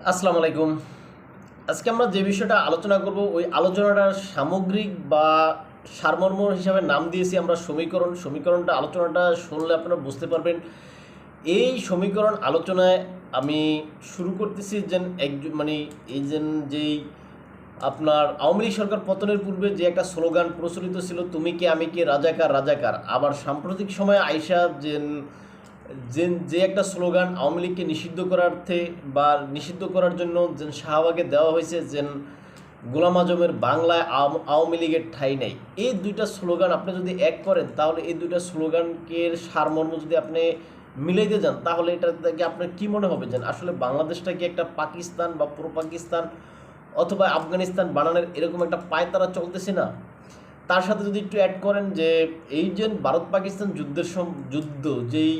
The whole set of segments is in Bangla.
আসসালামু আলাইকুম। আজকে আমরা যে বিষয়টা আলোচনা করব ওই আলোচনাটার সামগ্রিক বা সারমর্ম হিসাবে নাম দিয়েছি আমরা সমীকরণ। সমীকরণটা আলোচনাটা শুনলে আপনারা বুঝতে পারবেন। এই সমীকরণ আলোচনায় আমি শুরু করতেছি যে মানে এই যেই আপনার আওয়ামী লীগ সরকার পতনের পূর্বে যে একটা স্লোগান প্রচলিত ছিল, তুমি কে আমি কে রাজাকার রাজাকার। আবার সাম্প্রতিক সময়ে আইসা যে যে একটা স্লোগান আওয়ামী লীগকে নিষিদ্ধ করার্থে বা নিষিদ্ধ করার জন্য যে শাহবাগে দেওয়া হয়েছে যে গোলাম আজমের বাংলায় আওয়ামী লীগের ঠাঁই নেই। এই দুইটা স্লোগান আপনি যদি এক করেন তাহলে এই দুইটা স্লোগানকে সারমর্ম যদি আপনি মিলাইতে যান তাহলে এটা থেকে আপনার কী মনে হবে যে আসলে বাংলাদেশটা কি একটা পাকিস্তান বা পুরো পাকিস্তান অথবা আফগানিস্তান বানানোর এরকম একটা পায়তারা চলতেছে না। তার সাথে যদি একটু অ্যাড করেন যে এই যে ভারত পাকিস্তান যুদ্ধ যেই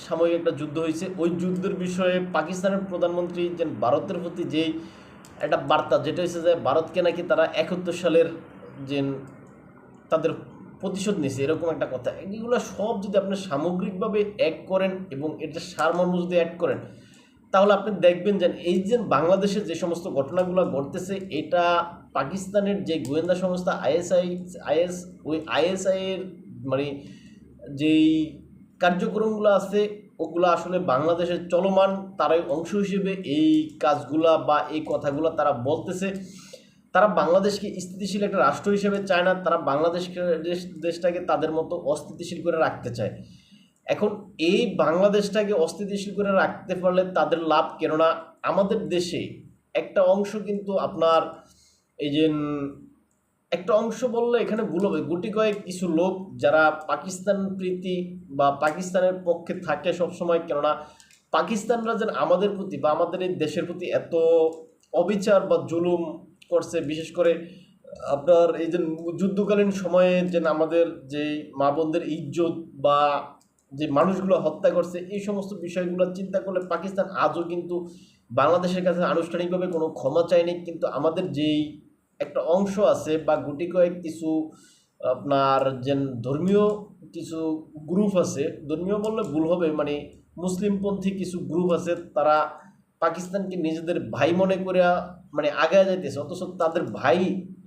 সাময়িক একটা যুদ্ধ হয়েছে, ওই যুদ্ধের বিষয়ে পাকিস্তানের প্রধানমন্ত্রী যে ভারতের প্রতি যেই একটা বার্তা, যেটা হচ্ছে যে ভারতকে নাকি তারা 71 সালের যে তাদের প্রতিশোধ নিছে এরকম একটা কথা। এগুলো সব যদি আপনি সামগ্রিকভাবে এক করেন এবং এটা সারমর্ম যদি অ্যাড করেন তাহলে আপনি দেখবেন যে এই যে বাংলাদেশের যে সমস্ত ঘটনাগুলো ঘটতেছে এটা পাকিস্তানের যে গোয়েন্দা সংস্থা আইএস ওই আইএসআই এর মানে যেই কার্যক্রমগুলো আছে ওগুলো আসলে বাংলাদেশের চলমান তারাই অংশ হিসেবে এই কাজগুলা বা এই কথাগুলো তারা বলতেছে। তারা বাংলাদেশকে স্থিতিশীল একটা রাষ্ট্র হিসেবে চায় না, তারা দেশটাকে তাদের মতো অস্থিতিশীল করে রাখতে চায়। এখন এই বাংলাদেশটাকে অস্থিতিশীল করে রাখতে পারলে তাদের লাভ, কেননা আমাদের দেশে একটা অংশ কিন্তু আপনার এই যে একটা অংশ বললে এখানে ভুল হবে, গুটি কয়েক কিছু লোক যারা পাকিস্তান প্রীতি বা পাকিস্তানের পক্ষে থাকে সবসময়, কেননা পাকিস্তানরা যেন আমাদের প্রতি বা আমাদের এই দেশের প্রতি এত অবিচার বা জুলুম করছে, বিশেষ করে আপনার এই যে যুদ্ধকালীন সময়ে যে আমাদের যে মা বোনদের ইজ্জত বা যে মানুষগুলো হত্যা করছে, এই সমস্ত বিষয়গুলো চিন্তা করলে পাকিস্তান আজও কিন্তু বাংলাদেশের কাছে আনুষ্ঠানিকভাবে কোনো ক্ষমা চায়নি। কিন্তু আমাদের যেই একটা অংশ আছে বা গুটি কয়েক কিছু আপনার যে ধর্মীয় কিছু গ্রুপ আছে, ধর্মীয় বললে ভুল হবে, মানে মুসলিমপন্থী কিছু গ্রুপ আছে, তারা পাকিস্তানকে নিজেদের ভাই মনে করে মানে আগায় যাইতেছে, অথচ তাদের ভাই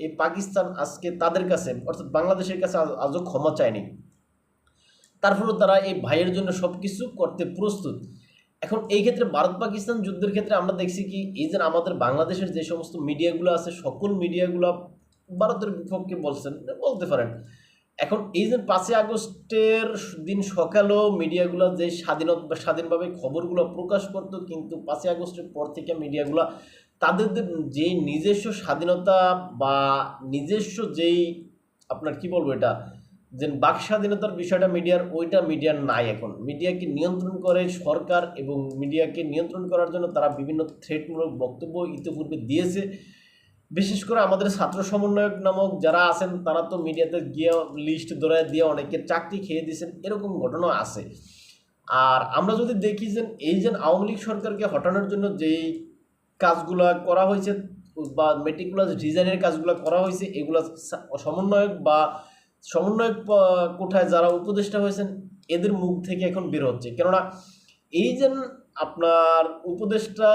এই পাকিস্তান আজকে তাদের কাছে অর্থাৎ বাংলাদেশের কাছে আজও ক্ষমা চায়নি। তারপরেও তারা এই ভাইয়ের জন্য সব কিছু করতে প্রস্তুত। এখন এই ক্ষেত্রে ভারত পাকিস্তান যুদ্ধের ক্ষেত্রে আমরা দেখছি কি এই যে আমাদের বাংলাদেশের যে সমস্ত মিডিয়াগুলো আছে সকল মিডিয়াগুলো ভারতের বিপক্ষে বলছেন, বলতে পারেন। এখন এই যে 5ই আগস্টের দিন সকালেও মিডিয়াগুলো যে স্বাধীনভাবে খবরগুলো প্রকাশ করতো, কিন্তু 5ই আগস্টের পর থেকে মিডিয়াগুলো তাদের যে নিজস্ব স্বাধীনতা বা নিজস্ব যেই আপনার কি বলবো এটা যে বাক স্বাধীনতার বিষয়টা মিডিয়ার নাই। এখন মিডিয়াকে নিয়ন্ত্রণ করে সরকার এবং মিডিয়াকে নিয়ন্ত্রণ করার জন্য তারা বিভিন্ন থ্রেটমূলক বক্তব্য ইতিপূর্বে দিয়েছে। বিশেষ করে আমাদের ছাত্র সমন্বয়ক নামক যারা আছেন তারা তো মিডিয়াতে গিয়ে লিস্ট ধরায় দিয়ে অনেকের চাকরি খেয়ে দিয়েছেন, এরকম ঘটনা আছে। আর আমরা যদি দেখি যে এই যে আওয়ামী লীগ সরকারকে হটানোর জন্য যেই কাজগুলো করা হয়েছে বা মেটিকুলাস ডিজাইনের কাজগুলো করা হয়েছে, এগুলো সমন্বয়ক কোঠায় যারা উপদেষ্টা হয়েছেন এদের মুখ থেকে এখন বের হচ্ছে। কেননা এই যে আপনার উপদেষ্টা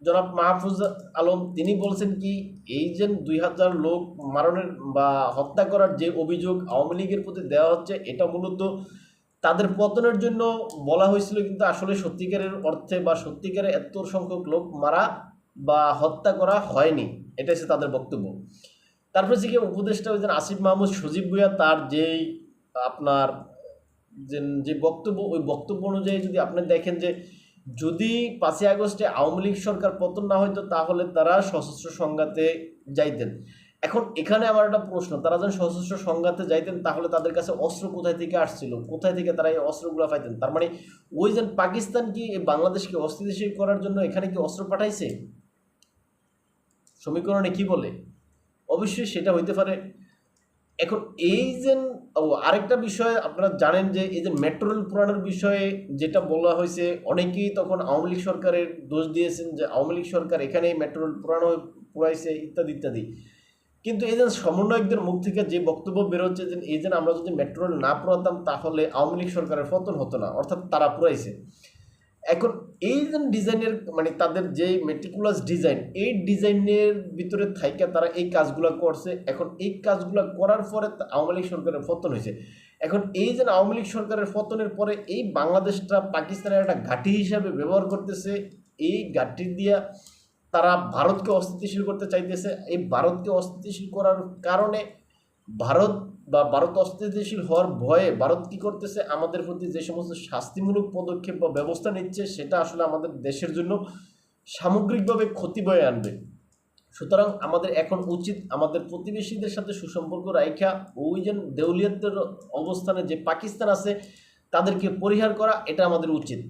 জনাব মাহফুজ আলম তিনি বলছেন কি এই যে 2000 লোক মারণের বা হত্যা করার যে অভিযোগ আওয়ামী লীগের প্রতি দেওয়া হচ্ছে এটা মূলত তাদের পতনের জন্য বলা হয়েছিল, কিন্তু আসলে সত্যিকারের অর্থে বা সত্যিকারের এত সংখ্যক লোক মারা বা হত্যা করা হয়নি, এটা হচ্ছে তাদের বক্তব্য। তারপরে যে উপদেষ্টা হয়েছেন আসিফ মাহমুদ সজীব ভুঁইয়া, তার যেই আপনার যে বক্তব্য ওই বক্তব্য অনুযায়ী যদি আপনি দেখেন যে যদি 5ই আগস্টে আওয়ামী লীগ সরকার পতন না হইতো তাহলে তারা সশস্ত্র সংঘাতে যাইতেন। এখন এখানে আমার একটা প্রশ্ন, তারা যখন সশস্ত্র সংঘাতে যাইতেন তাহলে তাদের কাছে অস্ত্র কোথায় থেকে আসছিল, কোথায় থেকে তারা এই অস্ত্রগুলো পাইতেন? তার মানে ওই যে পাকিস্তান কি বাংলাদেশকে অস্থিতিশীল করার জন্য এখানে কি অস্ত্র পাঠাইছে? সমীকরণে কি বলে? অবশ্যই সেটা হইতে পারে। এখন এই যে আরেকটা বিষয় আপনারা জানেন যে এই যে মেট্রো রেল পুরানোর বিষয়ে যেটা বলা হয়েছে, অনেকেই তখন আওয়ামী লীগ সরকারের দোষ দিয়েছেন যে আওয়ামী লীগ সরকার এখানেই মেট্রো রেল পুরাইছে ইত্যাদি ইত্যাদি। কিন্তু এই যে সমন্বয়কদের মুখ থেকে যে বক্তব্য বেরোচ্ছে যে এই যে আমরা যদি মেট্রো রেল না পুরাতাম তাহলে আওয়ামী লীগ সরকারের পতন হতো না, অর্থাৎ তারা পুরাইছে। এখন এই যে ডিজাইনের মানে তাদের যে মেটিকুলাস ডিজাইন, এই ডিজাইনের ভিতরে থাইকা তারা এই কাজগুলো করছে। এখন এই কাজগুলো করার পরে আওয়ামী লীগ সরকারের পতন হয়েছে। এখন এই যে আওয়ামী লীগ সরকারের পতনের পরে এই বাংলাদেশটা পাকিস্তানের একটা ঘাঁটি হিসাবে ব্যবহার করতেছে। এই ঘাঁটি দিয়া তারা ভারতকে অস্থিতিশীল করতে চাইতেছে। এই ভারতকে অস্থিতিশীল করার কারণে ভারত অস্থিতিশীল হওয়ার ভয়ে ভারত কি করতেছে, আমাদের প্রতি যে সমস্ত শাস্তিমূলক পদক্ষেপ বা ব্যবস্থা নিচ্ছে সেটা আসলে আমাদের দেশের জন্য সামগ্রিকভাবে ক্ষতি বয়ে আনবে। সুতরাং আমাদের এখন উচিত আমাদের প্রতিবেশীদের সাথে সুসম্পর্ক রাখা, ওই যে দেউলিয়াতের অবস্থানে যে পাকিস্তান আছে তাদেরকে পরিহার করা, এটা আমাদের উচিত।